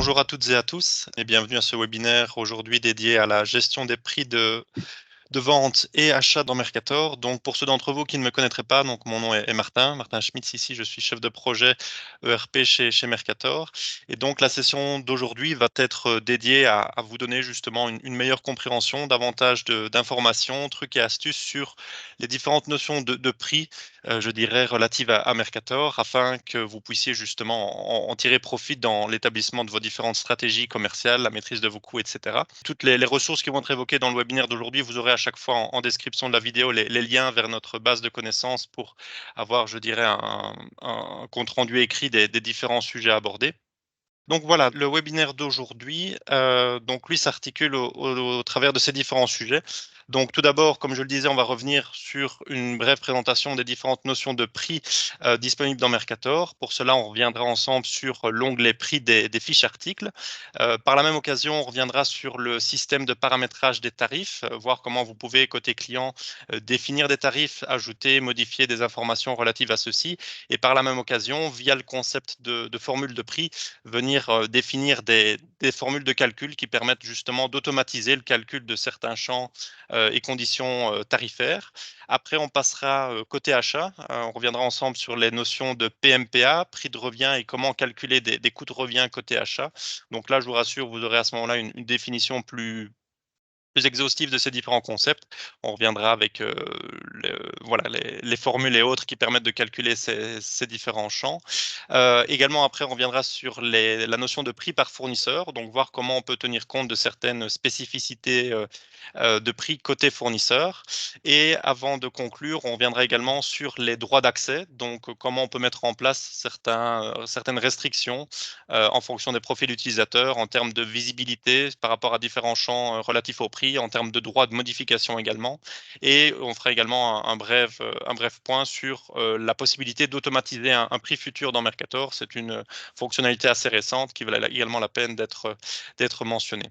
Bonjour à toutes et à tous et bienvenue à ce webinaire aujourd'hui dédié à la gestion des prix de vente et achat dans Mercator. Donc, pour ceux d'entre vous qui ne me connaîtraient pas, donc mon nom est Martin Schmitz ici, je suis chef de projet ERP chez Mercator. Et donc, la session d'aujourd'hui va être dédiée à vous donner justement une meilleure compréhension, davantage d'informations, trucs et astuces sur les différentes notions de prix, je dirais, relatives à Mercator, afin que vous puissiez justement en tirer profit dans l'établissement de vos différentes stratégies commerciales, la maîtrise de vos coûts, etc. Toutes les ressources qui vont être évoquées dans le webinaire d'aujourd'hui, vous aurez à chaque fois en description de la vidéo les liens vers notre base de connaissances pour avoir, je dirais, un compte-rendu écrit des différents sujets abordés. Donc voilà, le webinaire d'aujourd'hui, donc lui s'articule au travers de ces différents sujets. Donc tout d'abord, comme je le disais, on va revenir sur une brève présentation des différentes notions de prix disponibles dans Mercator. Pour cela, on reviendra ensemble sur l'onglet prix des fiches articles. Par la même occasion, on reviendra sur le système de paramétrage des tarifs, voir comment vous pouvez, côté client, définir des tarifs, ajouter, modifier des informations relatives à ceux-ci. Et par la même occasion, via le concept de formule de prix, venir définir des formules de calcul qui permettent justement d'automatiser le calcul de certains champs et conditions tarifaires. Après, on passera côté achat. On reviendra ensemble sur les notions de PMPA, prix de revient, et comment calculer des coûts de revient côté achat. Donc là, je vous rassure, vous aurez à ce moment-là une définition plus exhaustive de ces différents concepts. On reviendra avec voilà, les formules et autres qui permettent de calculer ces différents champs. Également, après, on reviendra sur la notion de prix par fournisseur, donc voir comment on peut tenir compte de certaines spécificités de prix côté fournisseur. Et avant de conclure, on reviendra également sur les droits d'accès, donc comment on peut mettre en place certaines restrictions en fonction des profils utilisateurs, en termes de visibilité par rapport à différents champs relatifs au prix, en termes de droits de modification également. Et on fera également un bref point sur la possibilité d'automatiser un prix futur dans Mercator. C'est une fonctionnalité assez récente qui valait également la peine d'être mentionnée.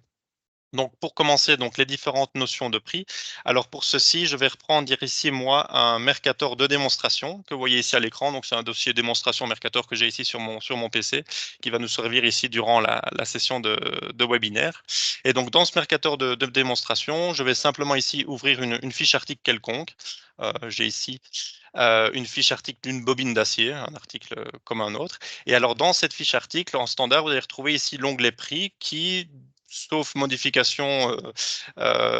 Donc, pour commencer, donc les différentes notions de prix. Alors, pour ceci, je vais reprendre ici, moi, un Mercator de démonstration que vous voyez ici à l'écran. Donc, c'est un dossier démonstration Mercator que j'ai ici sur mon PC qui va nous servir ici durant la session de webinaire. Et donc, dans ce Mercator de démonstration, je vais simplement ici ouvrir une fiche article quelconque. J'ai ici une fiche article d'une bobine d'acier, un article comme un autre. Et alors, dans cette fiche article, en standard, vous allez retrouver ici l'onglet prix qui, sauf modification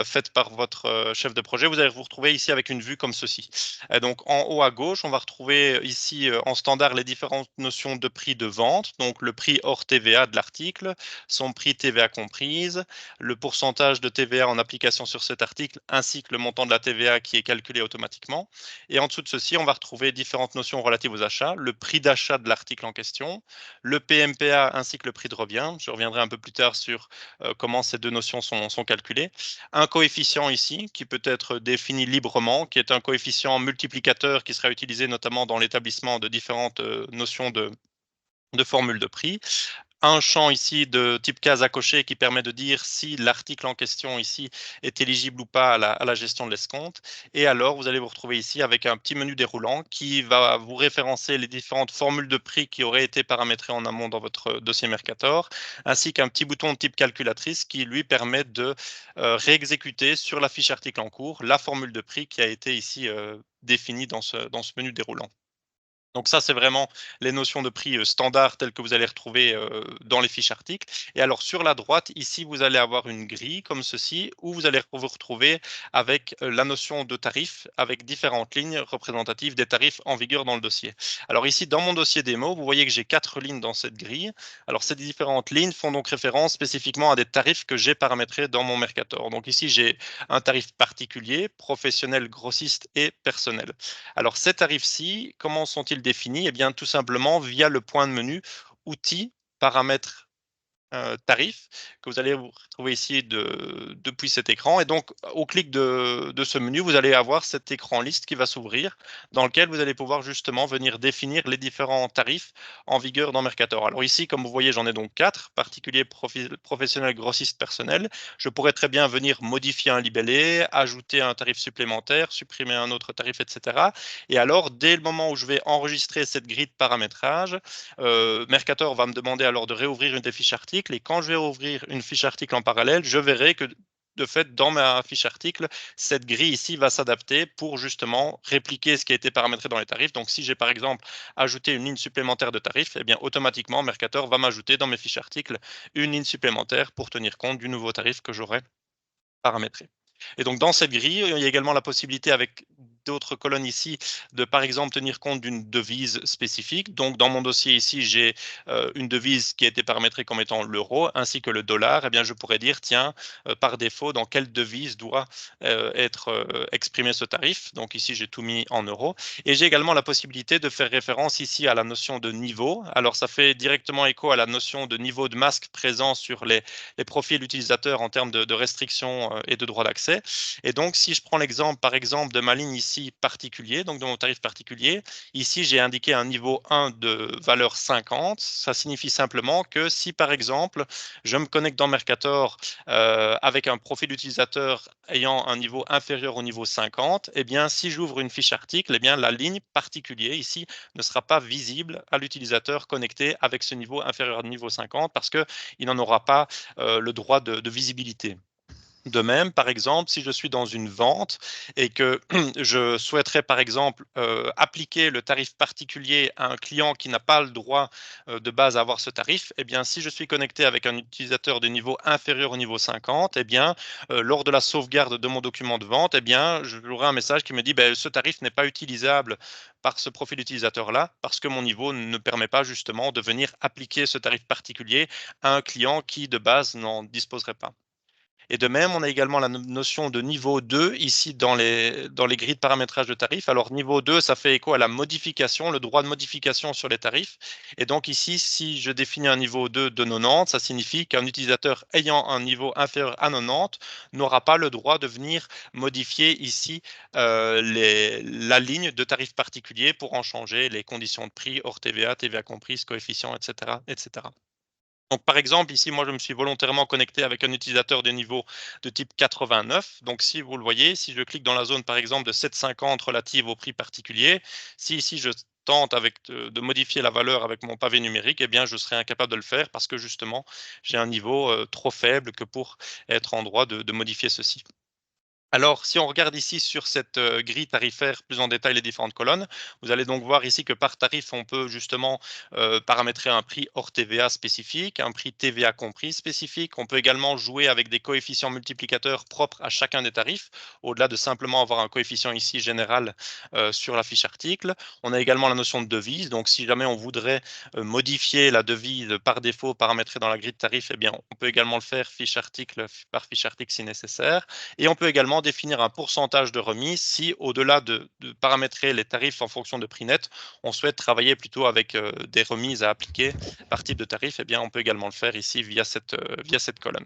faite par votre chef de projet, vous allez vous retrouver ici avec une vue comme ceci. Et donc, en haut à gauche, on va retrouver ici en standard les différentes notions de prix de vente, donc le prix hors TVA de l'article, son prix TVA comprise, le pourcentage de TVA en application sur cet article, ainsi que le montant de la TVA qui est calculé automatiquement. Et en dessous de ceci, on va retrouver différentes notions relatives aux achats, le prix d'achat de l'article en question, le PMPA ainsi que le prix de revient. Je reviendrai un peu plus tard sur comment ces deux notions sont calculées. Un coefficient ici qui peut être défini librement, qui est un coefficient multiplicateur qui sera utilisé notamment dans l'établissement de différentes notions de formules de prix. Un champ ici de type case à cocher qui permet de dire si l'article en question ici est éligible ou pas à la gestion de l'escompte. Et alors, vous allez vous retrouver ici avec un petit menu déroulant qui va vous référencer les différentes formules de prix qui auraient été paramétrées en amont dans votre dossier Mercator, ainsi qu'un petit bouton de type calculatrice qui lui permet de réexécuter sur la fiche article en cours la formule de prix qui a été ici définie dans ce menu déroulant. Donc ça, c'est vraiment les notions de prix standard telles que vous allez retrouver dans les fiches articles. Et alors sur la droite, ici, vous allez avoir une grille comme ceci, où vous allez vous retrouver avec la notion de tarif, avec différentes lignes représentatives des tarifs en vigueur dans le dossier. Alors ici, dans mon dossier démo, vous voyez que j'ai 4 lignes dans cette grille. Alors ces différentes lignes font donc référence spécifiquement à des tarifs que j'ai paramétrés dans mon Mercator. Donc ici, j'ai un tarif particulier, professionnel, grossiste et personnel. Alors ces tarifs-ci, comment sont-ils définis? Eh bien tout simplement via le point de menu outils, paramètres, tarifs que vous allez vous retrouver ici depuis cet écran. Et donc au clic de ce menu, vous allez avoir cet écran liste qui va s'ouvrir, dans lequel vous allez pouvoir justement venir définir les différents tarifs en vigueur dans Mercator. Alors ici, comme vous voyez, j'en ai donc 4, particulier, professionnel, grossiste, personnel. Je pourrais très bien venir modifier un libellé, ajouter un tarif supplémentaire, supprimer un autre tarif, etc. Et alors, dès le moment où je vais enregistrer cette grille de paramétrage, Mercator va me demander alors de réouvrir une des fiches articles article et quand je vais ouvrir une fiche article en parallèle, je verrai que de fait, dans ma fiche article, cette grille ici va s'adapter pour justement répliquer ce qui a été paramétré dans les tarifs. Donc, si j'ai par exemple ajouté une ligne supplémentaire de tarifs, eh bien automatiquement, Mercator va m'ajouter dans mes fiches articles une ligne supplémentaire pour tenir compte du nouveau tarif que j'aurai paramétré. Et donc dans cette grille, il y a également la possibilité avec d'autres colonnes ici de par exemple tenir compte d'une devise spécifique. Donc dans mon dossier ici, j'ai une devise qui a été paramétrée comme étant l'euro ainsi que le dollar. Eh bien je pourrais dire tiens, par défaut, dans quelle devise doit être exprimé ce tarif. Donc ici, j'ai tout mis en euros. Et j'ai également la possibilité de faire référence ici à la notion de niveau. Alors ça fait directement écho à la notion de niveau de masque présent sur les profils utilisateurs en termes de restrictions et de droits d'accès. Et donc, si je prends l'exemple, par exemple, de ma ligne ici particulier, donc de mon tarif particulier, ici, j'ai indiqué un niveau 1 de valeur 50. Ça signifie simplement que si, par exemple, je me connecte dans Mercator avec un profil utilisateur ayant un niveau inférieur au niveau 50, eh bien, si j'ouvre une fiche article, eh bien, la ligne particulier ici ne sera pas visible à l'utilisateur connecté avec ce niveau inférieur au niveau 50 parce qu'il n'en aura pas le droit de visibilité. De même, par exemple, si je suis dans une vente et que je souhaiterais, par exemple, appliquer le tarif particulier à un client qui n'a pas le droit de base à avoir ce tarif, eh bien, si je suis connecté avec un utilisateur de niveau inférieur au niveau 50, eh bien, lors de la sauvegarde de mon document de vente, eh bien, j'aurai un message qui me dit ben, ce tarif n'est pas utilisable par ce profil utilisateur-là parce que mon niveau ne permet pas justement de venir appliquer ce tarif particulier à un client qui de base n'en disposerait pas. Et de même, on a également la notion de niveau 2 ici dans les grilles de paramétrage de tarifs. Alors niveau 2, ça fait écho à la modification, le droit de modification sur les tarifs. Et donc ici, si je définis un niveau 2 de 90, ça signifie qu'un utilisateur ayant un niveau inférieur à 90 n'aura pas le droit de venir modifier ici la ligne de tarif particulier pour en changer les conditions de prix hors TVA, TVA comprise, coefficient, etc., etc. Donc, par exemple, ici, moi, je me suis volontairement connecté avec un utilisateur de niveau de type 89. Donc, si vous le voyez, si je clique dans la zone, par exemple, de 7,50 relative au prix particulier, si ici je tente de modifier la valeur avec mon pavé numérique, eh bien, je serai incapable de le faire parce que justement, j'ai un niveau trop faible que pour être en droit de modifier ceci. Alors, si on regarde ici sur cette grille tarifaire plus en détail les différentes colonnes, vous allez donc voir ici que par tarif, on peut justement paramétrer un prix hors TVA spécifique, un prix TVA compris spécifique. On peut également jouer avec des coefficients multiplicateurs propres à chacun des tarifs, au-delà de simplement avoir un coefficient ici général sur la fiche article. On a également la notion de devise. Donc, si jamais on voudrait modifier la devise par défaut paramétrée dans la grille de tarif, eh bien, on peut également le faire fiche article par fiche article si nécessaire. Et on peut également définir un pourcentage de remise si, au-delà de paramétrer les tarifs en fonction de prix net, on souhaite travailler plutôt avec des remises à appliquer par type de tarif, eh bien, on peut également le faire ici via cette colonne.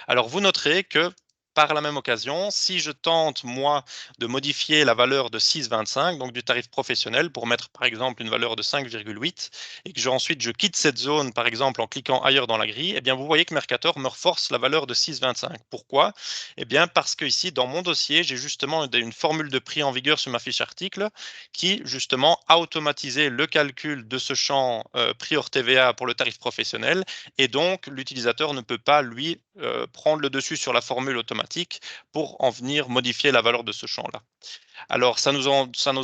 Alors, vous noterez que par la même occasion, si je tente, moi, de modifier la valeur de 6,25, donc du tarif professionnel, pour mettre par exemple une valeur de 5,8, et que ensuite je quitte cette zone, par exemple en cliquant ailleurs dans la grille, eh bien vous voyez que Mercator me reforce la valeur de 6,25. Pourquoi? Eh bien parce que ici, dans mon dossier, j'ai justement une formule de prix en vigueur sur ma fiche article qui, justement, a automatisé le calcul de ce champ prix hors TVA pour le tarif professionnel et donc, l'utilisateur ne peut pas, lui, prendre le dessus sur la formule automatique pour en venir modifier la valeur de ce champ-là. Alors, ça nous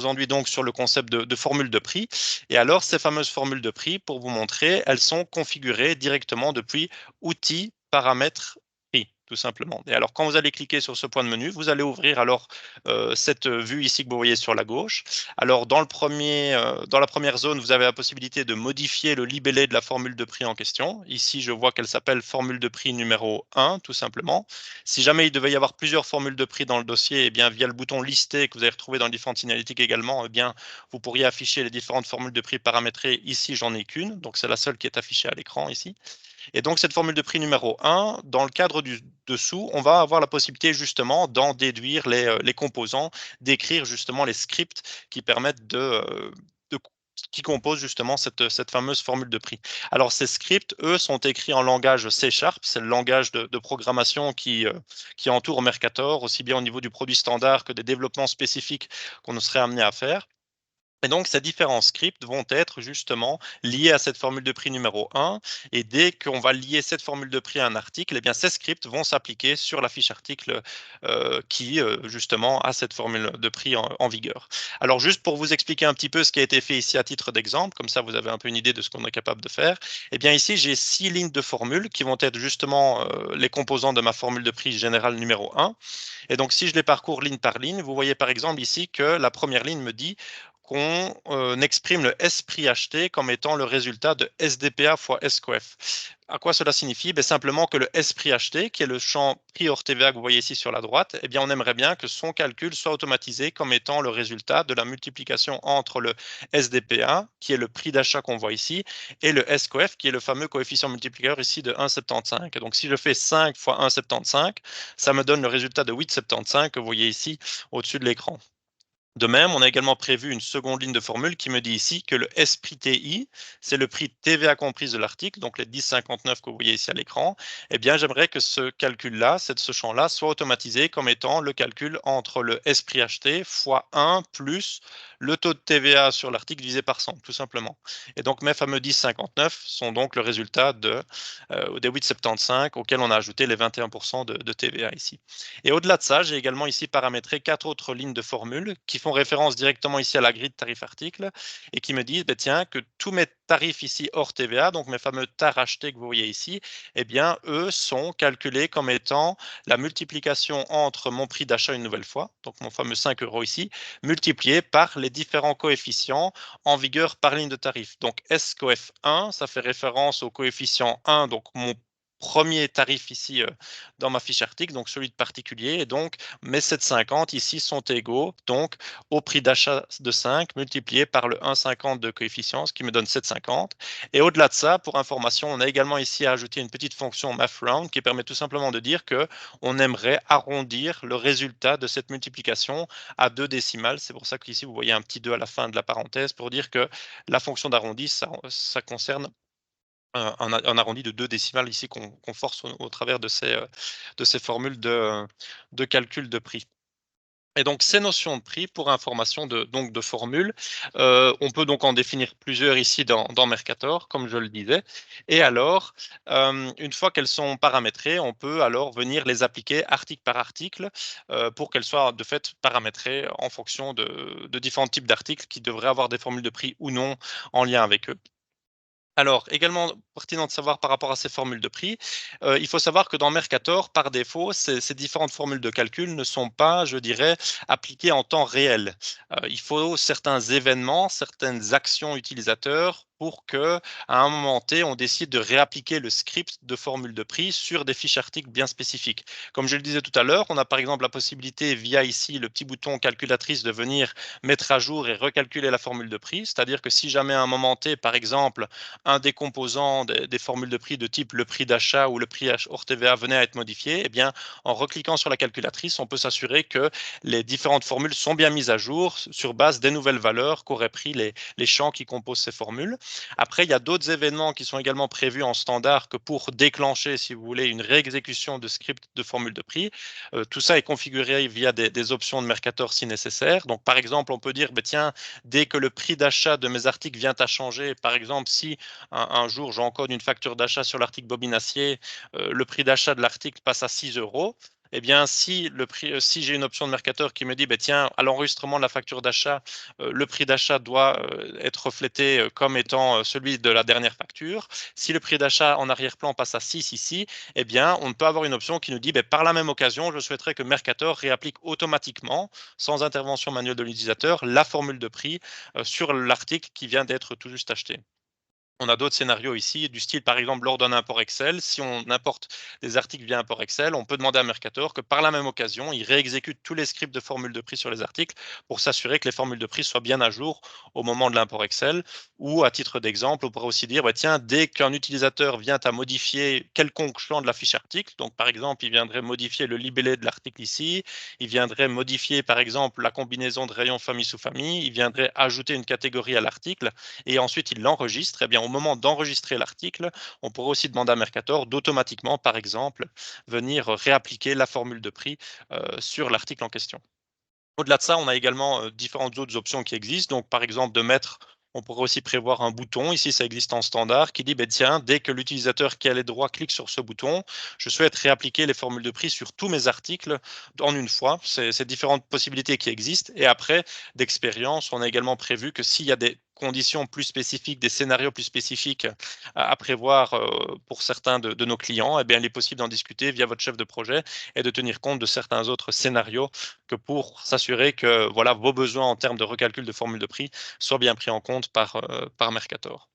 enduit donc sur le concept de formule de prix. Et alors, ces fameuses formules de prix, pour vous montrer, elles sont configurées directement depuis outils, paramètres, prix, tout simplement. Et alors, quand vous allez cliquer sur ce point de menu, vous allez ouvrir alors cette vue ici que vous voyez sur la gauche. Alors, dans la première zone, vous avez la possibilité de modifier le libellé de la formule de prix en question. Ici, je vois qu'elle s'appelle formule de prix numéro 1, tout simplement. Si jamais il devait y avoir plusieurs formules de prix dans le dossier, eh bien, via le bouton lister que vous allez retrouver dans les différentes signalétiques également, eh bien, vous pourriez afficher les différentes formules de prix paramétrées. Ici, j'en ai qu'une, donc c'est la seule qui est affichée à l'écran ici. Et donc, cette formule de prix numéro 1, dans le cadre du dessous, on va avoir la possibilité justement d'en déduire les composants, d'écrire justement les scripts qui permettent de qui composent justement cette fameuse formule de prix. Alors, ces scripts, eux, sont écrits en langage C#, c'est le langage de programmation qui entoure Mercator, aussi bien au niveau du produit standard que des développements spécifiques qu'on serait amené à faire. Et donc, ces différents scripts vont être justement liés à cette formule de prix numéro 1. Et dès qu'on va lier cette formule de prix à un article, eh bien, ces scripts vont s'appliquer sur la fiche article qui, justement, a cette formule de prix en vigueur. Alors, juste pour vous expliquer un petit peu ce qui a été fait ici à titre d'exemple, comme ça vous avez un peu une idée de ce qu'on est capable de faire. Eh bien, ici, j'ai 6 lignes de formules qui vont être justement les composants de ma formule de prix générale numéro 1. Et donc, si je les parcours ligne par ligne, vous voyez par exemple ici que la première ligne me dit qu'on exprime le S prix acheté comme étant le résultat de SDPA fois SCOF. À quoi cela signifie? Simplement que le S prix acheté, qui est le champ prix hors TVA que vous voyez ici sur la droite, eh bien, on aimerait bien que son calcul soit automatisé comme étant le résultat de la multiplication entre le SDPA, qui est le prix d'achat qu'on voit ici, et le SCOF, qui est le fameux coefficient multiplicateur ici de 1,75. Et donc, si je fais 5 fois 1,75, ça me donne le résultat de 8,75 que vous voyez ici au-dessus de l'écran. De même, on a également prévu une seconde ligne de formule qui me dit ici que le S prix TI, c'est le prix TVA comprise de l'article, donc les 10,59 que vous voyez ici à l'écran. Eh bien, j'aimerais que ce calcul-là, ce champ-là, soit automatisé comme étant le calcul entre le S prix acheté fois 1 plus le taux de TVA sur l'article divisé par 100, tout simplement. Et donc, mes fameux 10,59 sont donc le résultat des 8,75 auxquels on a ajouté les 21% de TVA ici. Et au-delà de ça, j'ai également ici paramétré 4 autres lignes de formules qui font référence directement ici à la grille de tarifs articles et qui me disent, tiens, que tous mes tarifs ici hors TVA, donc mes fameux TAR achetés que vous voyez ici, eh bien, eux sont calculés comme étant la multiplication entre mon prix d'achat une nouvelle fois, donc mon fameux 5 euros ici, multiplié par les différents coefficients en vigueur par ligne de tarif. Donc SCOF 1, ça fait référence au coefficient 1, donc mon premier tarif ici dans ma fiche article, donc celui de particulier. Et donc, mes 7,50 ici sont égaux donc au prix d'achat de 5 multiplié par le 1,50 de coefficient, ce qui me donne 7,50. Et au-delà de ça, pour information, on a également ici ajouté une petite fonction mathround qui permet tout simplement de dire que on aimerait arrondir le résultat de cette multiplication à 2 décimales. C'est pour ça qu'ici, vous voyez un petit 2 à la fin de la parenthèse pour dire que la fonction d'arrondi, ça concerne un arrondi de 2 décimales ici qu'on force au travers de ces formules de calcul de prix. Et donc ces notions de prix, pour information de formules, on peut donc en définir plusieurs ici dans Mercator, comme je le disais. Et alors, une fois qu'elles sont paramétrées, on peut alors venir les appliquer article par article, pour qu'elles soient de fait paramétrées en fonction de différents types d'articles qui devraient avoir des formules de prix ou non en lien avec eux. Alors, également pertinent de savoir par rapport à ces formules de prix, il faut savoir que dans Mercator, par défaut, ces différentes formules de calcul ne sont pas, je dirais, appliquées en temps réel. Il faut certains événements, certaines actions utilisateurs pour que, à un moment T, on décide de réappliquer le script de formule de prix sur des fiches articles bien spécifiques. Comme je le disais tout à l'heure, on a par exemple la possibilité, via ici le petit bouton calculatrice, de venir mettre à jour et recalculer la formule de prix. C'est-à-dire que si jamais à un moment T, par exemple, un des composants des formules de prix de type le prix d'achat ou le prix hors TVA venait à être modifié, eh bien, en recliquant sur la calculatrice, on peut s'assurer que les différentes formules sont bien mises à jour sur base des nouvelles valeurs qu'auraient pris les champs qui composent ces formules. Après, il y a d'autres événements qui sont également prévus en standard que pour déclencher, si vous voulez, une réexécution de script de formule de prix. Tout ça est configuré via des options de Mercator si nécessaire. Donc, par exemple, on peut dire, tiens, dès que le prix d'achat de mes articles vient à changer, par exemple, si un jour j'encode une facture d'achat sur l'article bobine acier, le prix d'achat de l'article passe à 6 euros. Eh bien, si j'ai une option de Mercator qui me dit, tiens, à l'enregistrement de la facture d'achat, le prix d'achat doit être reflété comme étant celui de la dernière facture. Si le prix d'achat en arrière-plan passe à 6 ici, eh bien, on peut avoir une option qui nous dit, par la même occasion, je souhaiterais que Mercator réapplique automatiquement, sans intervention manuelle de l'utilisateur, la formule de prix sur l'article qui vient d'être tout juste acheté. On a d'autres scénarios ici, du style par exemple lors d'un import Excel, si on importe des articles via import Excel, on peut demander à Mercator que par la même occasion, il réexécute tous les scripts de formules de prix sur les articles pour s'assurer que les formules de prix soient bien à jour au moment de l'import Excel. Ou à titre d'exemple, on pourrait aussi dire, tiens, dès qu'un utilisateur vient à modifier quelconque champ de la fiche article, donc par exemple, il viendrait modifier le libellé de l'article ici, il viendrait modifier par exemple la combinaison de rayons famille sous famille, il viendrait ajouter une catégorie à l'article, et ensuite il l'enregistre, eh bien, au moment d'enregistrer l'article, on pourrait aussi demander à Mercator d'automatiquement, par exemple, venir réappliquer la formule de prix sur l'article en question. Au-delà de ça, on a également différentes autres options qui existent. Donc, par exemple, on pourrait aussi prévoir un bouton, ici ça existe en standard, qui dit, ben, tiens, dès que l'utilisateur qui a les droits clique sur ce bouton, je souhaite réappliquer les formules de prix sur tous mes articles en une fois. C'est différentes possibilités qui existent. Et après, d'expérience, on a également prévu que s'il y a des conditions plus spécifiques, des scénarios plus spécifiques à prévoir pour certains de nos clients, eh bien, il est possible d'en discuter via votre chef de projet et de tenir compte de certains autres scénarios que pour s'assurer que voilà, vos besoins en termes de recalcul de formule de prix soient bien pris en compte par Mercator.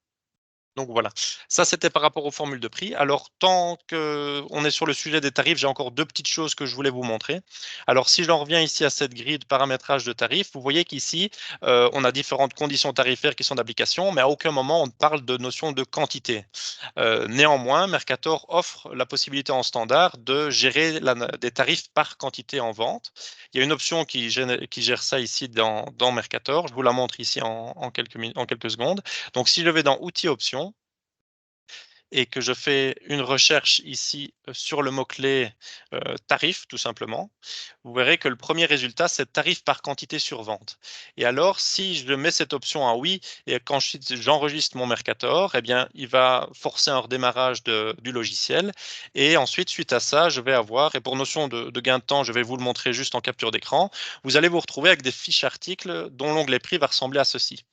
Donc voilà, ça c'était par rapport aux formules de prix. Alors tant qu'on est sur le sujet des tarifs, j'ai encore 2 petites choses que je voulais vous montrer. Alors si j'en reviens ici à cette grille de paramétrage de tarifs, vous voyez qu'ici, on a différentes conditions tarifaires qui sont d'application, mais à aucun moment on ne parle de notion de quantité. Néanmoins, Mercator offre la possibilité en standard de gérer des tarifs par quantité en vente. Il y a une option qui gère ça ici dans Mercator. Je vous la montre ici en quelques secondes. Donc, si je vais dans Outils options et que je fais une recherche ici sur le mot-clé tarif, tout simplement, vous verrez que le premier résultat, c'est tarif par quantité sur vente. Et alors, si je mets cette option en oui et qu'ensuite j'enregistre mon Mercator, eh bien, il va forcer un redémarrage du logiciel. Et ensuite, suite à ça, je vais avoir, et pour notion de gain de temps, je vais vous le montrer juste en capture d'écran, vous allez vous retrouver avec des fiches articles dont l'onglet prix va ressembler à ceci.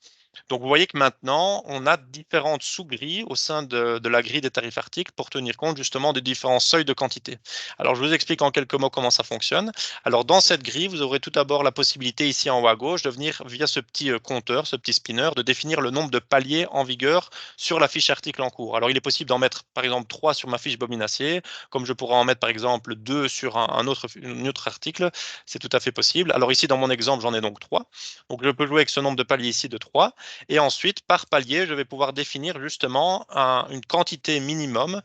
Donc, vous voyez que maintenant, on a différentes sous-grilles au sein de la grille des tarifs articles pour tenir compte justement des différents seuils de quantité. Alors, je vous explique en quelques mots comment ça fonctionne. Alors, dans cette grille, vous aurez tout d'abord la possibilité ici en haut à gauche de venir via ce petit compteur, ce petit spinner, de définir le nombre de paliers en vigueur sur la fiche article en cours. Alors, il est possible d'en mettre par exemple 3 sur ma fiche bobine acier, comme je pourrais en mettre par exemple 2 sur un autre article. C'est tout à fait possible. Alors ici, dans mon exemple, j'en ai donc 3. Donc, je peux jouer avec ce nombre de paliers ici de 3. Et ensuite, par palier, je vais pouvoir définir justement une quantité minimum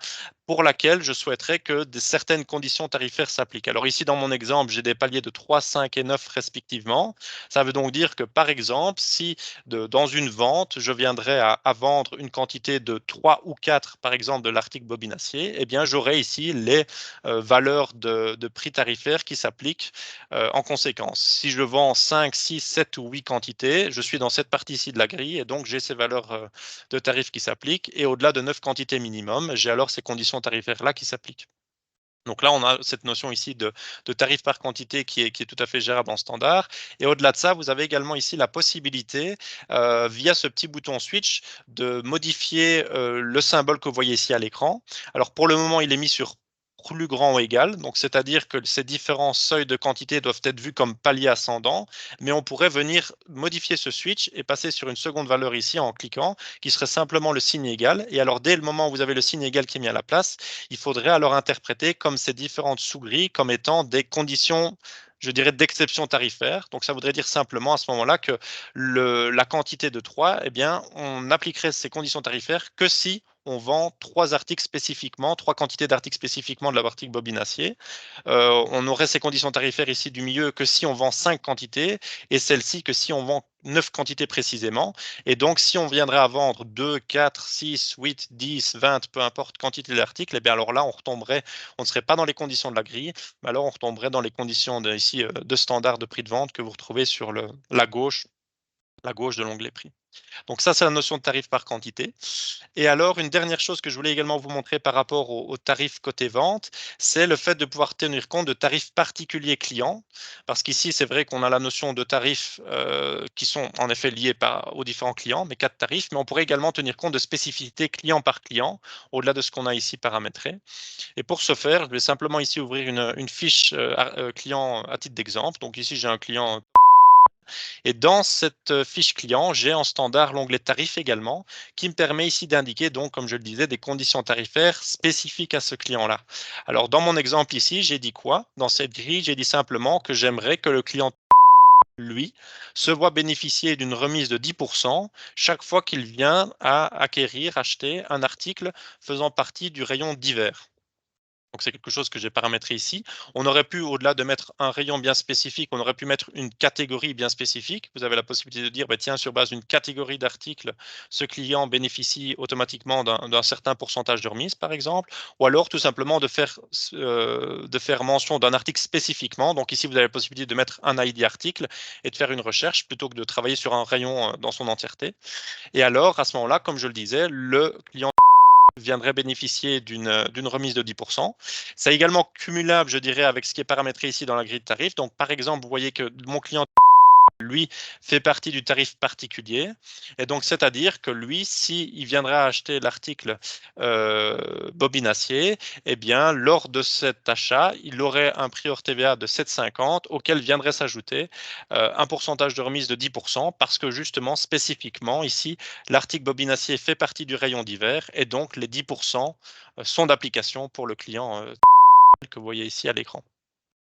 pour laquelle je souhaiterais que certaines conditions tarifaires s'appliquent. Alors ici, dans mon exemple, j'ai des paliers de 3, 5 et 9 respectivement. Ça veut donc dire que, par exemple, si dans une vente, je viendrais à vendre une quantité de 3 ou 4, par exemple, de l'article bobinacier, eh bien, j'aurai ici les valeurs de prix tarifaires qui s'appliquent en conséquence. Si je vends 5, 6, 7 ou 8 quantités, je suis dans cette partie-ci de la grille et donc j'ai ces valeurs de tarifs qui s'appliquent. Et au-delà de 9 quantités minimum, j'ai alors ces conditions tarifaires-là qui s'appliquent. Donc là, on a cette notion ici de tarif par quantité qui est tout à fait gérable en standard. Et au-delà de ça, vous avez également ici la possibilité, via ce petit bouton switch, de modifier le symbole que vous voyez ici à l'écran. Alors pour le moment, il est mis sur plus grand ou égal, donc c'est-à-dire que ces différents seuils de quantité doivent être vus comme paliers ascendants, mais on pourrait venir modifier ce switch et passer sur une seconde valeur ici en cliquant, qui serait simplement le signe égal. Et alors dès le moment où vous avez le signe égal qui est mis à la place, il faudrait alors interpréter comme ces différentes sous-grilles comme étant des conditions, je dirais, d'exception tarifaire. Donc, ça voudrait dire simplement à ce moment-là que la quantité de 3, eh bien, on appliquerait ces conditions tarifaires que si on vend 3 articles spécifiquement, 3 quantités d'articles spécifiquement de l'article bobine acier. On aurait ces conditions tarifaires ici du milieu que si on vend 5 quantités et celle-ci que si on vend 9 quantités précisément. Et donc, si on viendrait à vendre 2, 4, 6, 8, 10, 20, peu importe quantité d'articles, eh bien alors là, on ne serait pas dans les conditions de la grille, mais alors on retomberait dans les conditions ici de standard de prix de vente que vous retrouvez sur la gauche de l'onglet prix. Donc ça, c'est la notion de tarif par quantité. Et alors, une dernière chose que je voulais également vous montrer par rapport au tarif côté vente, c'est le fait de pouvoir tenir compte de tarifs particuliers clients. Parce qu'ici, c'est vrai qu'on a la notion de tarifs qui sont en effet liés aux différents clients, mais 4 tarifs, mais on pourrait également tenir compte de spécificités client par client, au-delà de ce qu'on a ici paramétré. Et pour ce faire, je vais simplement ici ouvrir une fiche client à titre d'exemple. Donc ici, j'ai un client et dans cette fiche client, j'ai en standard l'onglet tarif également, qui me permet ici d'indiquer donc, comme je le disais, des conditions tarifaires spécifiques à ce client-là. Alors, dans mon exemple ici, j'ai dit quoi? Dans cette grille, j'ai dit simplement que j'aimerais que le client, lui, se voit bénéficier d'une remise de 10% chaque fois qu'il vient à acheter un article faisant partie du rayon divers. Donc c'est quelque chose que j'ai paramétré ici. On aurait pu, au-delà de mettre un rayon bien spécifique, on aurait pu mettre une catégorie bien spécifique. Vous avez la possibilité de dire, bah, tiens, sur base d'une catégorie d'articles, ce client bénéficie automatiquement d'un certain pourcentage de remise, par exemple. Ou alors tout simplement de faire mention d'un article spécifiquement. Donc ici, vous avez la possibilité de mettre un ID article et de faire une recherche plutôt que de travailler sur un rayon dans son entièreté. Et alors, à ce moment-là, comme je le disais, le client viendrait bénéficier d'une remise de 10%. C'est également cumulable, je dirais, avec ce qui est paramétré ici dans la grille de tarifs. Donc, par exemple, vous voyez que mon client, lui, fait partie du tarif particulier. Et donc, c'est-à-dire que lui, s'il viendra acheter l'article bobine acier, eh bien, lors de cet achat, il aurait un prix hors TVA de 7,50 auquel viendrait s'ajouter un pourcentage de remise de 10% parce que justement, spécifiquement, ici, l'article bobine acier fait partie du rayon d'hiver et donc les 10% sont d'application pour le client que vous voyez ici à l'écran.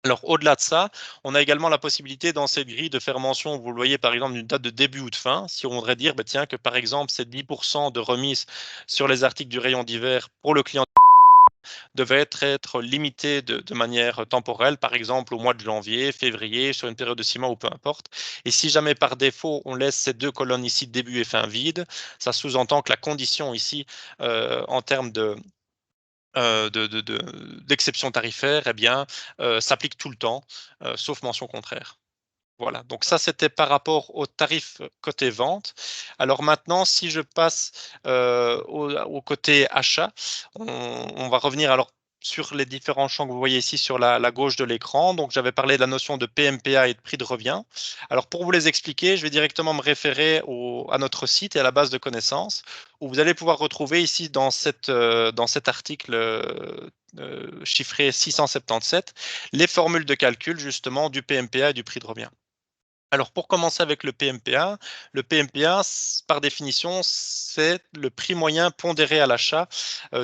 Alors, au-delà de ça, on a également la possibilité dans cette grille de faire mention, vous le voyez par exemple, d'une date de début ou de fin. Si on voudrait dire, bah, tiens, que par exemple, ces 10% de remise sur les articles du rayon d'hiver pour le client devait être limité de manière temporelle, par exemple au mois de janvier, février, sur une période de 6 mois ou peu importe. Et si jamais par défaut, on laisse ces deux colonnes ici, début et fin vides, ça sous-entend que la condition ici, en termes d'exception tarifaire, eh bien, s'applique tout le temps, sauf mention contraire. Voilà, donc ça c'était par rapport au tarif côté vente. Alors maintenant, si je passe au côté achat, on va revenir alors sur les différents champs que vous voyez ici sur la gauche de l'écran. Donc j'avais parlé de la notion de PMPA et de prix de revient. Alors pour vous les expliquer, je vais directement me référer à notre site et à la base de connaissances, où vous allez pouvoir retrouver ici dans cet article chiffré 677 les formules de calcul justement du PMPA et du prix de revient. Alors pour commencer avec le PMPA, par définition, c'est le prix moyen pondéré à l'achat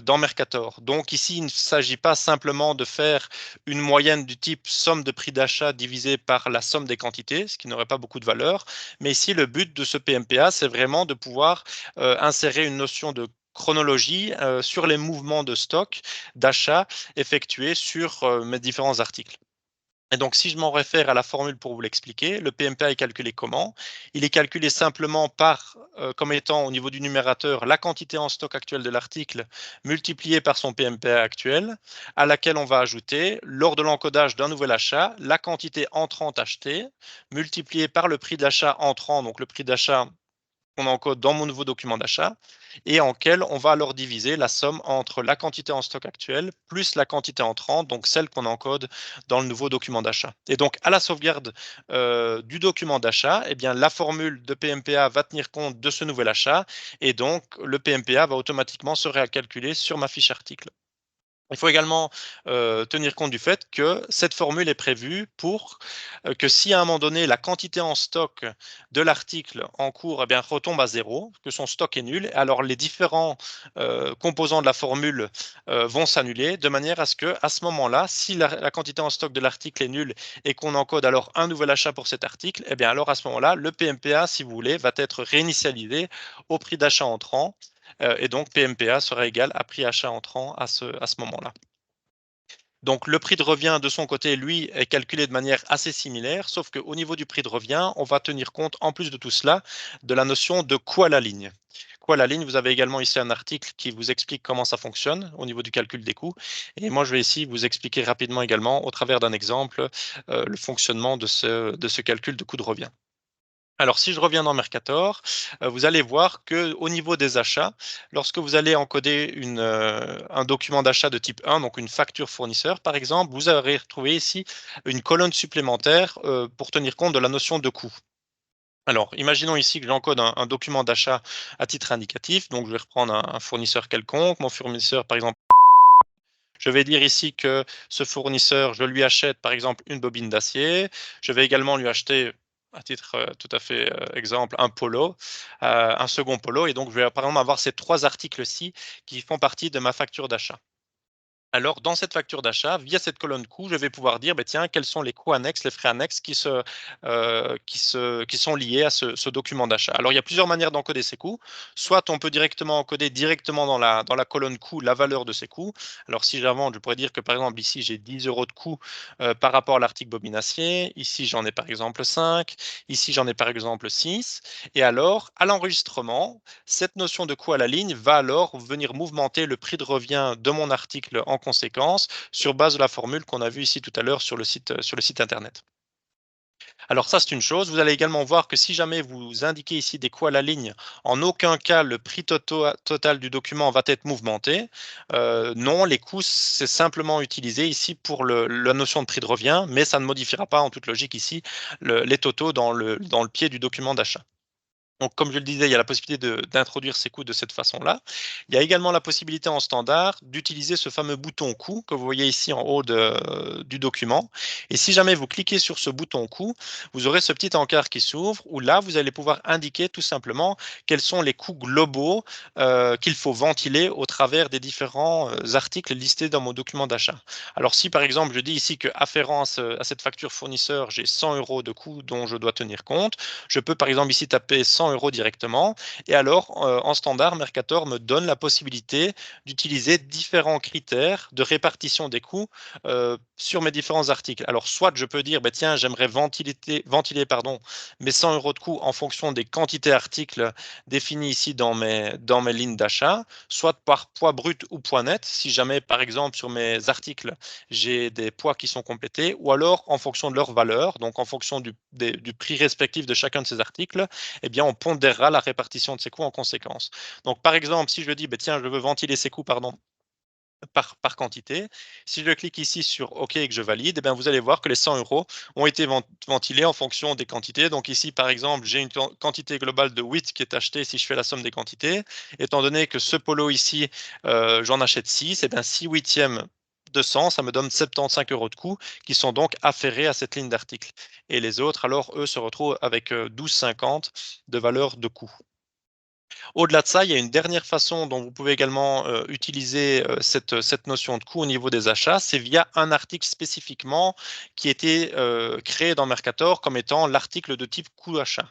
dans Mercator. Donc ici, il ne s'agit pas simplement de faire une moyenne du type somme de prix d'achat divisée par la somme des quantités, ce qui n'aurait pas beaucoup de valeur. Mais ici, le but de ce PMPA, c'est vraiment de pouvoir insérer une notion de chronologie sur les mouvements de stock d'achat effectués sur mes différents articles. Et donc, si je m'en réfère à la formule pour vous l'expliquer, le PMPA est calculé comment? Il est calculé simplement par, comme étant au niveau du numérateur, la quantité en stock actuelle de l'article multipliée par son PMPA actuel, à laquelle on va ajouter, lors de l'encodage d'un nouvel achat, la quantité entrante achetée, multipliée par le prix d'achat entrant, donc le prix d'achat qu'on encode dans mon nouveau document d'achat et en quel on va alors diviser la somme entre la quantité en stock actuelle plus la quantité entrante, donc celle qu'on encode dans le nouveau document d'achat. Et donc, à la sauvegarde du document d'achat, eh bien, la formule de PMPA va tenir compte de ce nouvel achat et donc le PMPA va automatiquement se récalculer sur ma fiche article. Il faut également tenir compte du fait que cette formule est prévue pour que si à un moment donné la quantité en stock de l'article en cours eh bien, retombe à zéro, que son stock est nul, alors les différents composants de la formule vont s'annuler de manière à ce que à ce moment-là, si la quantité en stock de l'article est nulle et qu'on encode alors un nouvel achat pour cet article, eh bien alors à ce moment-là, le PMPA, si vous voulez, va être réinitialisé au prix d'achat entrant et donc PMPA sera égal à prix achat entrant à ce moment-là. Donc le prix de revient de son côté, lui, est calculé de manière assez similaire, sauf qu'au niveau du prix de revient, on va tenir compte, en plus de tout cela, de la notion de coût à la ligne. Coût à la ligne, vous avez également ici un article qui vous explique comment ça fonctionne au niveau du calcul des coûts. Et moi, je vais ici vous expliquer rapidement également, au travers d'un exemple, le fonctionnement de ce calcul de coût de revient. Alors, si je reviens dans Mercator, vous allez voir que au niveau des achats, lorsque vous allez encoder un document d'achat de type 1, donc une facture fournisseur par exemple, vous allez retrouver ici une colonne supplémentaire, pour tenir compte de la notion de coût. Alors, imaginons ici que j'encode un document d'achat à titre indicatif, donc je vais reprendre un fournisseur quelconque, mon fournisseur par exemple. Je vais dire ici que ce fournisseur, je lui achète par exemple une bobine d'acier. Je vais également lui acheter, à titre tout à fait exemple, un polo, un second polo. Et donc, je vais par exemple avoir ces trois articles-ci qui font partie de ma facture d'achat. Alors, dans cette facture d'achat, via cette colonne coûts, je vais pouvoir dire, tiens, quels sont les coûts annexes, les frais annexes qui sont liés à ce document d'achat. Alors, il y a plusieurs manières d'encoder ces coûts. Soit on peut directement encoder directement dans la colonne coûts la valeur de ces coûts. Alors, si j'invente, je pourrais dire que par exemple, ici, j'ai 10 € de coûts par rapport à l'article bobine-acier. Ici, j'en ai par exemple 5. Ici, j'en ai par exemple 6. Et alors, à l'enregistrement, cette notion de coût à la ligne va alors venir mouvementer le prix de revient de mon article en conséquence sur base de la formule qu'on a vue ici tout à l'heure sur le site internet. Alors ça, c'est une chose. Vous allez également voir que si jamais vous indiquez ici des coûts à la ligne, en aucun cas le prix total du document va être mouvementé. Non, les coûts, c'est simplement utilisé ici pour la notion de prix de revient, mais ça ne modifiera pas en toute logique ici les totaux dans le pied du document d'achat. Donc, comme je le disais, il y a la possibilité d'introduire ces coûts de cette façon-là. Il y a également la possibilité en standard d'utiliser ce fameux bouton coût que vous voyez ici en haut du document. Et si jamais vous cliquez sur ce bouton coût, vous aurez ce petit encart qui s'ouvre où là, vous allez pouvoir indiquer tout simplement quels sont les coûts globaux qu'il faut ventiler au travers des différents articles listés dans mon document d'achat. Alors, si par exemple, je dis ici que afférent à cette facture fournisseur, j'ai 100 € de coûts dont je dois tenir compte, je peux par exemple ici taper 100 € directement et alors en standard, Mercator me donne la possibilité d'utiliser différents critères de répartition des coûts sur mes différents articles. Alors soit je peux dire, tiens, j'aimerais ventiler pardon, mes 100 € de coûts en fonction des quantités articles définies ici dans mes lignes d'achat, soit par poids brut ou poids net, si jamais par exemple sur mes articles, j'ai des poids qui sont complétés, ou alors en fonction de leur valeur, donc en fonction du prix respectif de chacun de ces articles, eh bien, on pondérera la répartition de ces coûts en conséquence. Donc, par exemple, si je dis, tiens, je veux ventiler ces coûts, pardon, par quantité. Si je clique ici sur OK et que je valide, eh bien, vous allez voir que les 100 € ont été ventilés en fonction des quantités. Donc ici, par exemple, j'ai une quantité globale de 8 qui est achetée si je fais la somme des quantités. Étant donné que ce polo ici, j'en achète 6, et bien 6 huitièmes de 100, ça me donne 75 € de coûts qui sont donc afférés à cette ligne d'article. Et les autres, alors, eux, se retrouvent avec 12,50 de valeur de coût. Au-delà de ça, il y a une dernière façon dont vous pouvez également utiliser cette notion de coût au niveau des achats, c'est via un article spécifiquement qui a été créé dans Mercator comme étant l'article de type coût achat.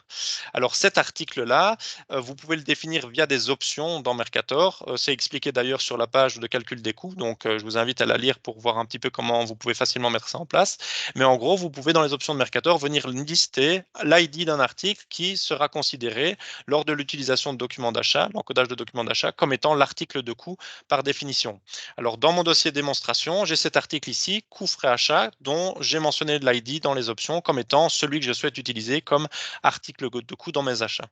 Alors cet article-là, vous pouvez le définir via des options dans Mercator. C'est expliqué d'ailleurs sur la page de calcul des coûts, donc je vous invite à la lire pour voir un petit peu comment vous pouvez facilement mettre ça en place. Mais en gros, vous pouvez dans les options de Mercator venir lister l'ID d'un article qui sera considéré lors de l'utilisation de documents d'achat, l'encodage de documents d'achat, comme étant l'article de coût par définition. Alors, dans mon dossier démonstration, j'ai cet article ici, coût frais achat, dont j'ai mentionné l'ID dans les options comme étant celui que je souhaite utiliser comme article de coût dans mes achats.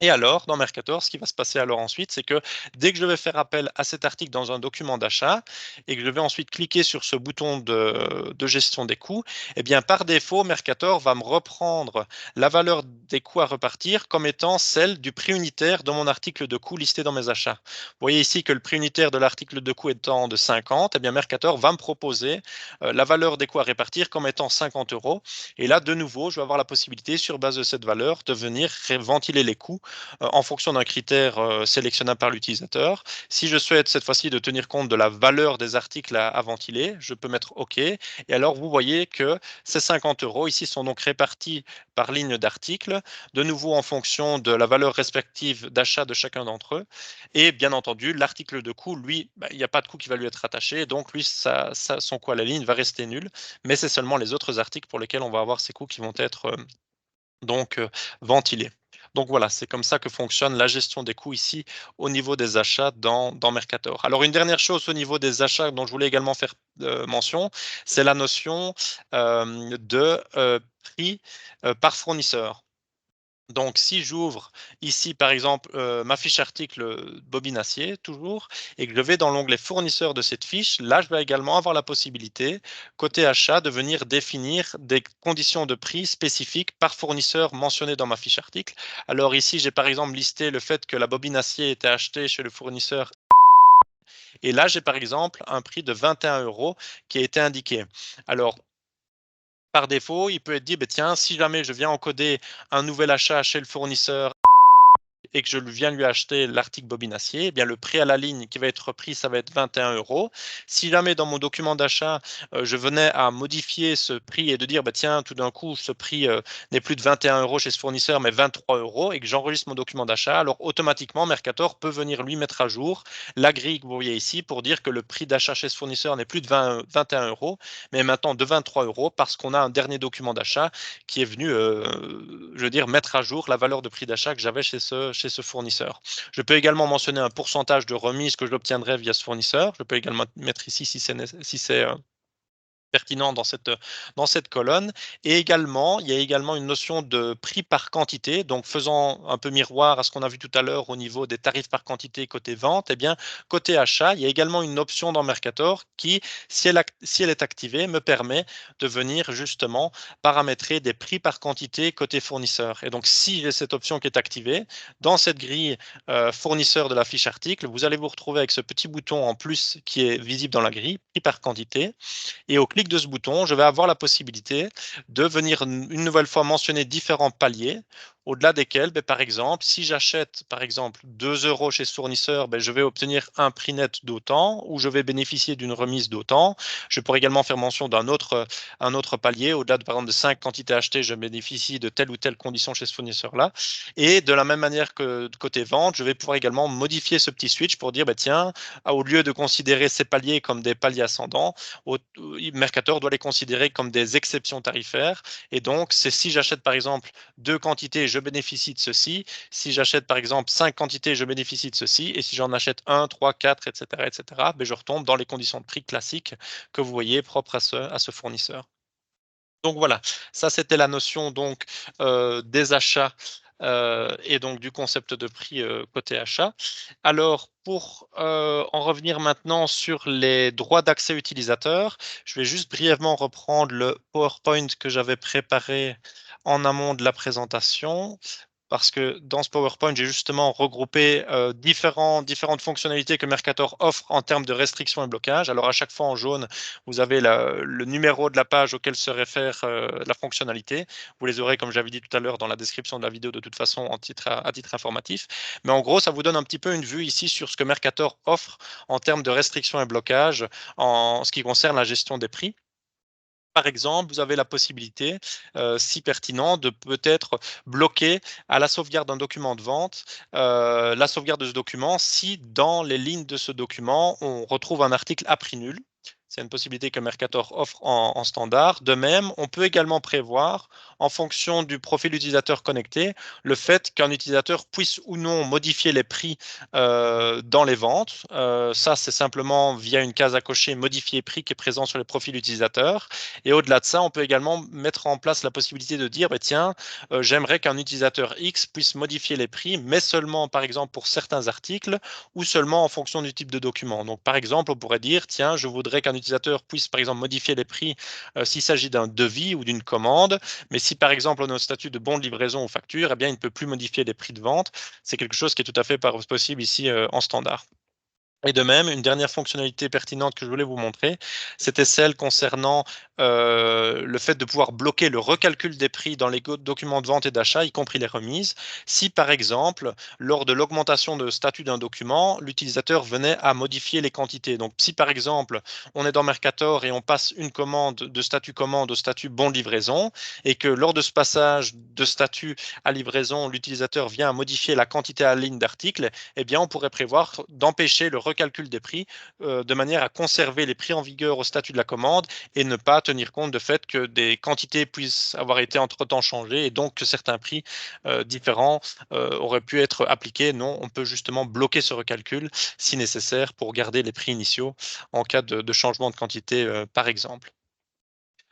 Et alors, dans Mercator, ce qui va se passer alors ensuite, c'est que dès que je vais faire appel à cet article dans un document d'achat et que je vais ensuite cliquer sur ce bouton de gestion des coûts, eh bien, par défaut, Mercator va me reprendre la valeur des coûts à repartir comme étant celle du prix unitaire de mon article de coût listé dans mes achats. Vous voyez ici que le prix unitaire de l'article de coût étant de 50, eh bien, Mercator va me proposer la valeur des coûts à répartir comme étant 50 €. Et là, de nouveau, je vais avoir la possibilité, sur base de cette valeur, de venir ventiler les coûts en fonction d'un critère sélectionnable par l'utilisateur. Si je souhaite cette fois-ci de tenir compte de la valeur des articles à ventiler, je peux mettre OK. Et alors, vous voyez que ces 50 € ici sont donc répartis par ligne d'article, de nouveau en fonction de la valeur respective d'achat de chacun d'entre eux. Et bien entendu, l'article de coût, lui, il n'y a pas de coût qui va lui être attaché, donc lui, son coût à la ligne va rester nul, mais c'est seulement les autres articles pour lesquels on va avoir ces coûts qui vont être donc ventilés. Donc voilà, c'est comme ça que fonctionne la gestion des coûts ici au niveau des achats dans Mercator. Alors une dernière chose au niveau des achats dont je voulais également faire mention, c'est la notion de prix par fournisseur. Donc, si j'ouvre ici, par exemple, ma fiche article bobine acier, toujours, et que je vais dans l'onglet fournisseur de cette fiche, là, je vais également avoir la possibilité, côté achat, de venir définir des conditions de prix spécifiques par fournisseur mentionné dans ma fiche article. Alors ici, j'ai par exemple listé le fait que la bobine acier était achetée chez le fournisseur. Et là, j'ai par exemple un prix de 21 € qui a été indiqué. Alors, par défaut, il peut être dit, tiens, si jamais je viens encoder un nouvel achat chez le fournisseur et que je viens lui acheter l'article bobine acier, eh bien le prix à la ligne qui va être repris, ça va être 21 €. Si jamais dans mon document d'achat, je venais à modifier ce prix et de dire: «Bah, tiens, tout d'un coup, ce prix, n'est plus de 21 € chez ce fournisseur, mais 23 € et que j'enregistre mon document d'achat, alors automatiquement Mercator peut venir lui mettre à jour la grille que vous voyez ici pour dire que le prix d'achat chez ce fournisseur n'est plus de 21 €, mais maintenant de 23 € parce qu'on a un dernier document d'achat qui est venu, je veux dire, mettre à jour la valeur de prix d'achat que j'avais chez ce fournisseur. Je peux également mentionner un pourcentage de remise que j'obtiendrai via ce fournisseur. Je peux également mettre ici si c'est pertinent dans cette colonne. Et également, il y a également une notion de prix par quantité. Donc, faisant un peu miroir à ce qu'on a vu tout à l'heure au niveau des tarifs par quantité côté vente, eh bien, côté achat, il y a également une option dans Mercator qui, si elle est activée, me permet de venir justement paramétrer des prix par quantité côté fournisseur. Et donc, si j'ai cette option qui est activée, dans cette grille fournisseur de la fiche article, vous allez vous retrouver avec ce petit bouton en plus qui est visible dans la grille, prix par quantité. Et au clic de ce bouton, je vais avoir la possibilité de venir une nouvelle fois mentionner différents paliers, au-delà desquels, par exemple, si j'achète par exemple 2 € chez ce fournisseur, je vais obtenir un prix net d'autant ou je vais bénéficier d'une remise d'autant. Je pourrais également faire mention un autre palier, au-delà de par exemple de 5 quantités achetées, je bénéficie de telle ou telle condition chez ce fournisseur-là. Et de la même manière que de côté vente, je vais pouvoir également modifier ce petit switch pour dire, tiens, au lieu de considérer ces paliers comme des paliers ascendants, Mercator doit les considérer comme des exceptions tarifaires. Et donc, c'est si j'achète par exemple 2 quantités, je bénéficie de ceci. Si j'achète par exemple 5 quantités, je bénéficie de ceci. Et si j'en achète 1, 3, 4, etc., je retombe dans les conditions de prix classiques que vous voyez propres à ce fournisseur. Donc voilà, ça c'était la notion donc des achats et donc du concept de prix côté achat. Alors pour en revenir maintenant sur les droits d'accès utilisateurs, je vais juste brièvement reprendre le PowerPoint que j'avais préparé en amont de la présentation. Parce que dans ce PowerPoint, j'ai justement regroupé différentes fonctionnalités que Mercator offre en termes de restrictions et blocages. Alors à chaque fois en jaune, vous avez le numéro de la page auquel se réfère la fonctionnalité. Vous les aurez, comme j'avais dit tout à l'heure, dans la description de la vidéo de toute façon à titre informatif. Mais en gros, ça vous donne un petit peu une vue ici sur ce que Mercator offre en termes de restrictions et blocages en ce qui concerne la gestion des prix. Par exemple, vous avez la possibilité, si pertinent, de peut-être bloquer à la sauvegarde d'un document de vente, la sauvegarde de ce document si dans les lignes de ce document, on retrouve un article à prix nul. C'est une possibilité que Mercator offre en standard. De même, on peut également prévoir, en fonction du profil utilisateur connecté, le fait qu'un utilisateur puisse ou non modifier les prix dans les ventes. Ça, c'est simplement via une case à cocher modifier prix qui est présent sur les profils utilisateurs. Et au-delà de ça, on peut également mettre en place la possibilité de dire, tiens, j'aimerais qu'un utilisateur X puisse modifier les prix, mais seulement, par exemple, pour certains articles ou seulement en fonction du type de document. Donc, par exemple, on pourrait dire, tiens, je voudrais qu'un utilisateur puisse, par exemple, modifier les prix s'il s'agit d'un devis ou d'une commande, mais si, par exemple, on a un statut de bon de livraison ou facture, eh bien, il ne peut plus modifier les prix de vente. C'est quelque chose qui est tout à fait possible ici en standard. Et de même, une dernière fonctionnalité pertinente que je voulais vous montrer, c'était celle concernant le fait de pouvoir bloquer le recalcul des prix dans les documents de vente et d'achat, y compris les remises. Si par exemple, lors de l'augmentation de statut d'un document, l'utilisateur venait à modifier les quantités. Donc si par exemple, on est dans Mercator et on passe une commande de statut commande au statut bon de livraison, et que lors de ce passage de statut à livraison, l'utilisateur vient à modifier la quantité à la ligne d'article, eh bien on pourrait prévoir d'empêcher le recalcul des prix de manière à conserver les prix en vigueur au statut de la commande et ne pas tenir compte du fait que des quantités puissent avoir été entre-temps changées et donc que certains prix différents auraient pu être appliqués. Non, on peut justement bloquer ce recalcul si nécessaire pour garder les prix initiaux en cas de changement de quantité, par exemple.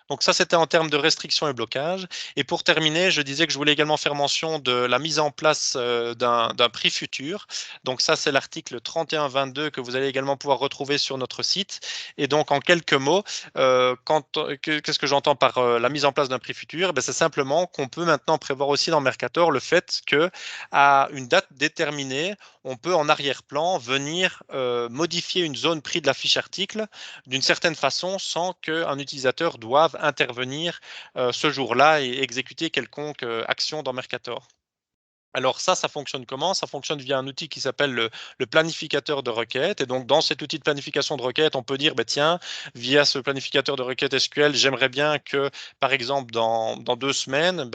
Donc ça, c'était en termes de restrictions et blocages. Et pour terminer, je disais que je voulais également faire mention de la mise en place d'un prix futur. Donc ça, c'est l'article 3122 que vous allez également pouvoir retrouver sur notre site. Et donc, en quelques mots, qu'est-ce que j'entends par la mise en place d'un prix futur? C'est simplement qu'on peut maintenant prévoir aussi dans Mercator le fait que à une date déterminée, on peut en arrière-plan venir modifier une zone prix de la fiche article d'une certaine façon sans qu'un utilisateur doive intervenir ce jour-là et exécuter quelconque action dans Mercator. Alors ça fonctionne comment? Ça fonctionne via un outil qui s'appelle le planificateur de requêtes et donc dans cet outil de planification de requêtes, on peut dire: «Bah, tiens, via ce planificateur de requêtes SQL, j'aimerais bien que, par exemple, dans 2 semaines,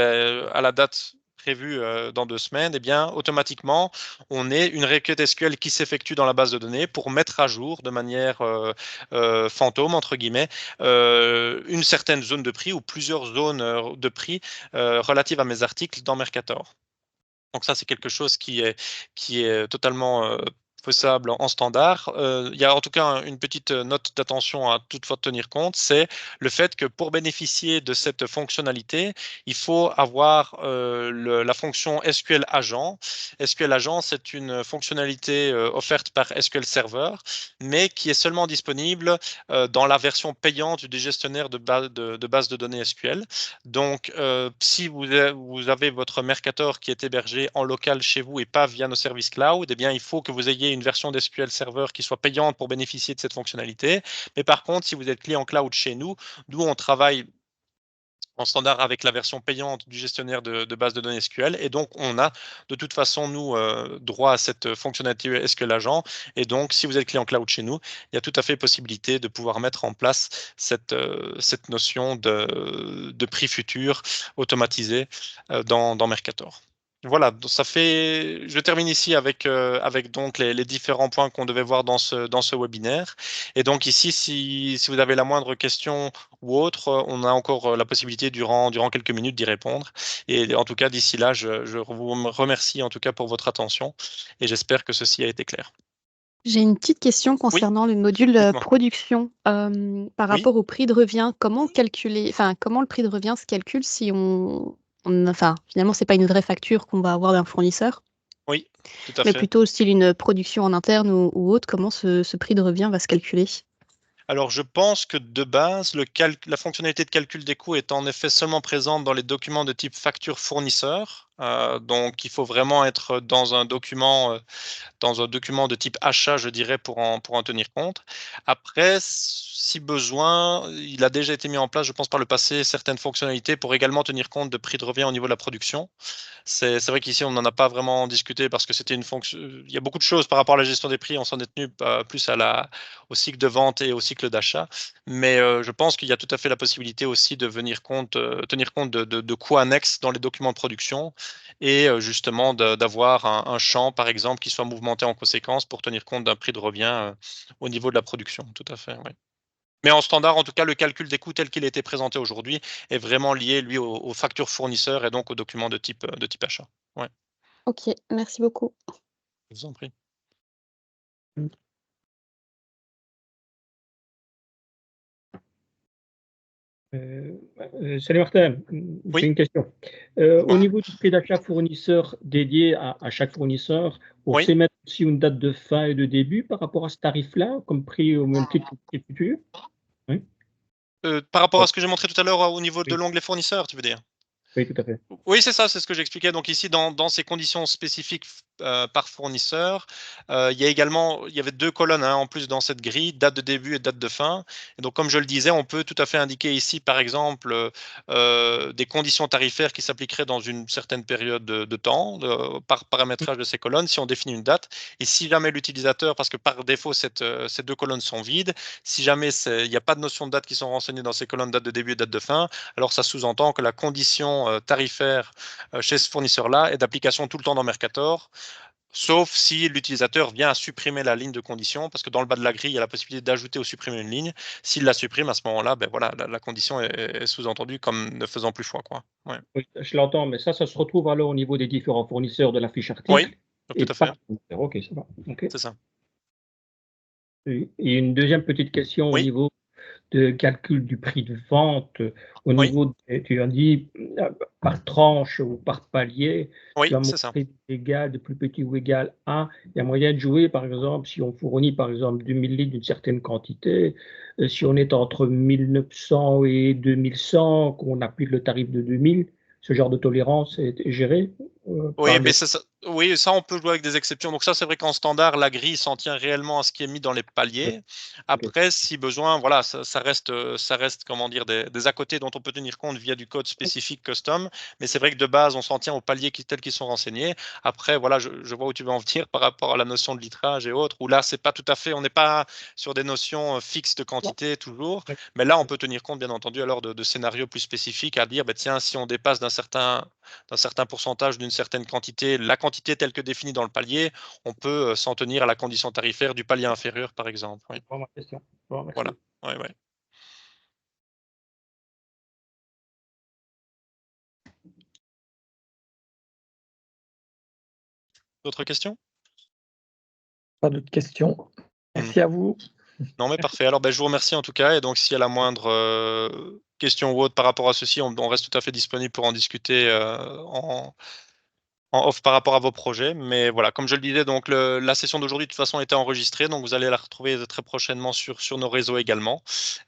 à la date prévue, dans 2 semaines, eh bien, automatiquement, on ait une requête SQL qui s'effectue dans la base de données pour mettre à jour de manière, «fantôme» entre guillemets, une certaine zone de prix ou plusieurs zones, de prix, relatives à mes articles dans Mercator. Donc ça, c'est quelque chose qui est totalement, faisable en standard. Il y a en tout cas une petite, note d'attention à toutefois tenir compte, c'est le fait que pour bénéficier de cette fonctionnalité, il faut avoir, la fonction SQL Agent. SQL Agent, c'est une fonctionnalité, offerte par SQL Server, mais qui est seulement disponible, dans la version payante du gestionnaire de base de données SQL. Donc, si vous avez votre Mercator qui est hébergé en local chez vous et pas via nos services cloud, eh bien, il faut que vous ayez une version d'SQL Server qui soit payante pour bénéficier de cette fonctionnalité. Mais par contre, si vous êtes client cloud chez nous, nous, on travaille en standard avec la version payante du gestionnaire de base de données SQL. Et donc, on a de toute façon, nous, droit à cette fonctionnalité SQL Agent. Et donc, si vous êtes client cloud chez nous, il y a tout à fait possibilité de pouvoir mettre en place cette notion de prix futur automatisé dans Mercator. Voilà, donc ça fait. Je termine ici avec donc les différents points qu'on devait voir dans ce webinaire. Et donc ici, si vous avez la moindre question ou autre, on a encore la possibilité durant quelques minutes d'y répondre. Et en tout cas, d'ici là, je vous remercie en tout cas pour votre attention et j'espère que ceci a été clair. J'ai une petite question Oui, concernant le module, dites-moi. production. Par Oui, rapport au prix de revient, comment calculer enfin, comment le prix de revient se calcule si enfin, finalement, c'est pas une vraie facture qu'on va avoir d'un fournisseur, oui, tout à mais fait. plutôt style une production en interne ou autre, comment ce prix de revient va se calculer? Alors, je pense que de base, la fonctionnalité de calcul des coûts est en effet seulement présente dans les documents de type facture fournisseur. Donc, il faut vraiment être dans un document de type achat, je dirais, pour en tenir compte. Après, si besoin, il a déjà été mis en place, je pense, par le passé, certaines fonctionnalités pour également tenir compte de prix de revient au niveau de la production. C'est vrai qu'ici, on n'en a pas vraiment discuté parce que c'était une fonction. Il y a beaucoup de choses par rapport à la gestion des prix, on s'en est tenu plus au cycle de vente et au cycle d'achat. Mais je pense qu'il y a tout à fait la possibilité aussi de tenir compte de coûts annexes dans les documents de production et justement d'avoir un champ, par exemple, qui soit mouvementé en conséquence pour tenir compte d'un prix de revient au niveau de la production. Tout à fait, oui. Mais en standard, en tout cas, le calcul des coûts tel qu'il a été présenté aujourd'hui est vraiment lié, lui, aux factures fournisseurs et donc aux documents de type achat. Ouais, OK, merci beaucoup. je vous en prie. Salut Martin, j'ai Oui, une question. Au dites-moi. niveau du prix d'achat fournisseur dédié à chaque fournisseur, on Oui. sait mettre aussi une date de fin et de début par rapport à ce tarif-là, comme prix au même titre que le prix futur? Oui, Par rapport à ce que j'ai montré tout à l'heure, au niveau de oui, l'onglet fournisseurs, tu veux dire? oui, tout à fait. Oui, c'est ça, c'est ce que j'expliquais. Donc ici, dans ces conditions spécifiques par fournisseur, il y avait 2 colonnes, hein, en plus dans cette grille, date de début et date de fin. Et donc comme je le disais, on peut tout à fait indiquer ici, par exemple, des conditions tarifaires qui s'appliqueraient dans une certaine période de temps, par paramétrage de ces colonnes, si on définit une date. Et si jamais l'utilisateur, parce que par défaut, ces 2 colonnes sont vides, si jamais il n'y a pas de notion de date qui sont renseignées dans ces colonnes date de début et date de fin, alors ça sous-entend que la condition tarifaire chez ce fournisseur-là est d'application tout le temps dans Mercator, sauf si l'utilisateur vient à supprimer la ligne de condition, parce que dans le bas de la grille, il y a la possibilité d'ajouter ou supprimer une ligne. S'il la supprime, à ce moment-là, voilà, la condition est sous-entendue comme ne faisant plus foi, quoi. Ouais. Oui, je l'entends, mais ça se retrouve alors au niveau des différents fournisseurs de la fiche Oui, article donc tout et à fait, par fournisseur. OK, ça va. OK. c'est ça. Et une deuxième petite question au Oui, niveau de calcul du prix de vente, au oui, niveau tu as dit, par tranche ou par palier, tu oui, as c'est ça. montré égal, de plus petit ou égal à. Il y a moyen de jouer, par exemple, si on fournit, par exemple, 2000 litres d'une certaine quantité, si on est entre 1900 et 2100, qu'on applique le tarif de 2000, ce genre de tolérance est géré? Oui, mais oui, ça, on peut jouer avec des exceptions. Donc ça, c'est vrai qu'en standard, la grille s'en tient réellement à ce qui est mis dans les paliers. Après, si besoin, voilà, ça reste, comment dire, des à côté dont on peut tenir compte via du code spécifique custom. Mais c'est vrai que de base, on s'en tient aux paliers tels qu'ils sont renseignés. Après, voilà, je vois où tu veux en venir par rapport à la notion de litrage et autres, où là, c'est pas tout à fait, on n'est pas sur des notions fixes de quantité toujours. Mais là, on peut tenir compte, bien entendu, alors de scénarios plus spécifiques à dire, tiens, si on dépasse d'un certain pourcentage, d'une certaine quantité, la quantité telle que définie dans le palier, on peut s'en tenir à la condition tarifaire du palier inférieur, par exemple. Oui. Voilà ma question. Bon, merci. Voilà. Ouais, ouais. D'autres questions? Pas d'autres questions. Merci à vous. Non, mais parfait. Alors, je vous remercie en tout cas. Et donc, s'il y a la moindre question ou autre par rapport à ceci, on reste tout à fait disponible pour en discuter en off par rapport à vos projets. Mais voilà, comme je le disais, donc la session d'aujourd'hui, de toute façon, était enregistrée. Donc, vous allez la retrouver très prochainement sur nos réseaux également,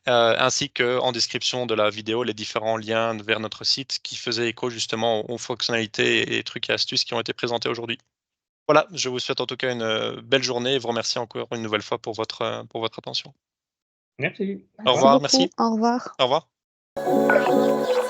ainsi qu'en description de la vidéo, les différents liens vers notre site qui faisaient écho justement aux fonctionnalités et trucs et astuces qui ont été présentés aujourd'hui. Voilà, je vous souhaite en tout cas une belle journée et vous remercie encore une nouvelle fois pour votre attention. Merci. Au revoir, Merci beaucoup. merci. Au revoir. Au revoir.